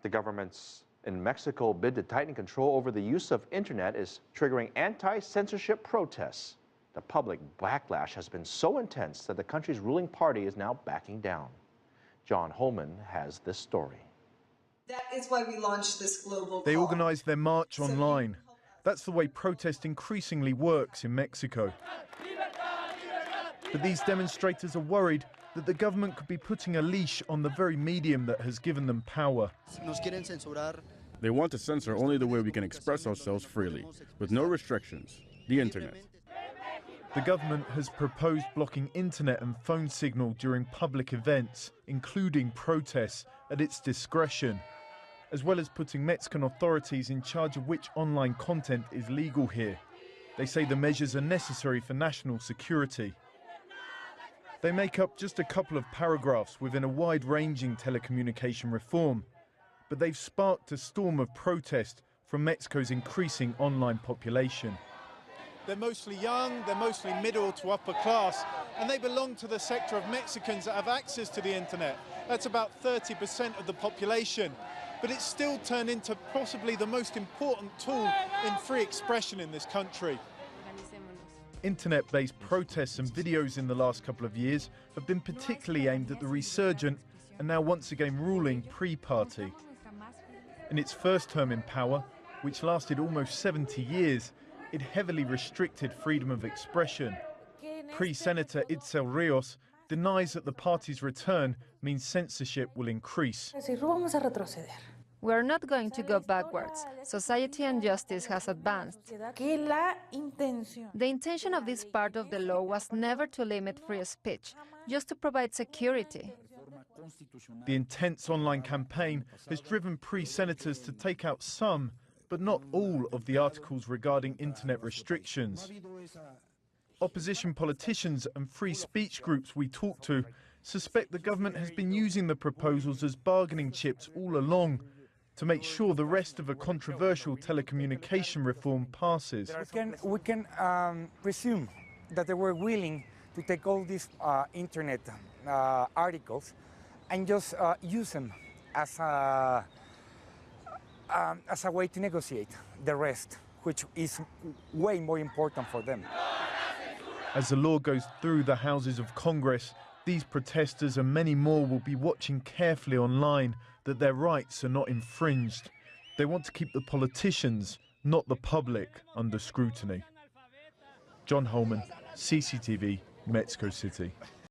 The government's in Mexico bid to tighten control over the use of internet is triggering anti-censorship protests. The public backlash has been so intense that the country's ruling party is now backing down. John Holman has this story. That is why we launched this global call. They organized their march online. That's the way protest increasingly works in Mexico. But these demonstrators are worried that the government could be putting a leash on the very medium that has given them power. They want to censor only the way we can express ourselves freely, with no restrictions, the internet. The government has proposed blocking internet and phone signal during public events, including protests, at its discretion, as well as putting Mexican authorities in charge of which online content is legal here. They say the measures are necessary for national security. They make up just a couple of paragraphs within a wide-ranging telecommunication reform, but they've sparked a storm of protest from Mexico's increasing online population. They're mostly young, they're mostly middle to upper class, and they belong to the sector of Mexicans that have access to the internet. That's about 30% of the population. But it's still turned into possibly the most important tool in free expression in this country. Internet-based protests and videos in the last couple of years have been particularly aimed at the resurgent and now once again ruling Pre-Party. In its first term in power, which lasted almost 70 years, it heavily restricted freedom of expression. Pre-Senator Itzel Rios denies that the party's return means censorship will increase. We're not going to go backwards. Society and justice has advanced. The intention of this part of the law was never to limit free speech, just to provide security. The intense online campaign has driven pre-senators to take out some, but not all, of the articles regarding internet restrictions. Opposition politicians and free speech groups we talk to suspect the government has been using the proposals as bargaining chips all along to make sure the rest of a controversial telecommunication reform passes. We can presume that they were willing to take all these internet articles and just use them as a way to negotiate the rest, which is way more important for them. As the law goes through the houses of Congress, these protesters and many more will be watching carefully online that their rights are not infringed. They want to keep the politicians, not the public, under scrutiny. John Holman, CCTV, Mexico City.